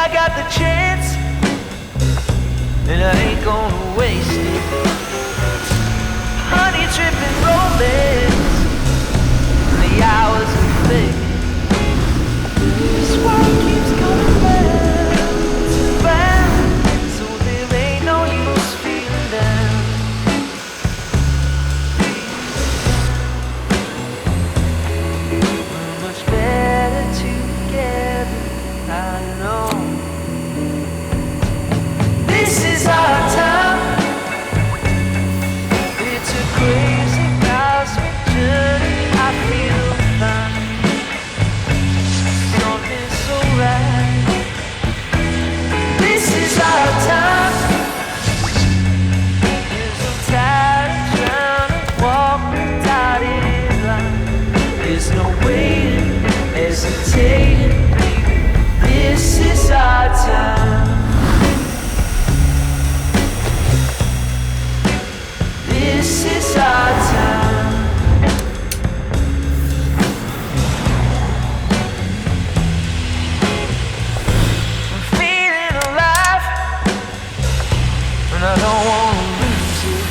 I got the chance, and I ain't gonna waste it. Honey dripping romance, and the hours are fading. This world keeps coming round, so there ain't no use feeling down. We're much better together, I know. This is our time. It's a crazy cosmic journey. I feel fine. Something's so right. This is our time. Yes, I'm tired of trying to walk the dotted line. There's no waiting, hesitating, baby. This is our time. This is our time. I'm feeling alive, and I don't wanna lose it.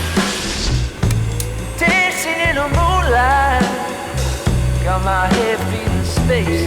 Dancing in the moonlight, got my head feeling space.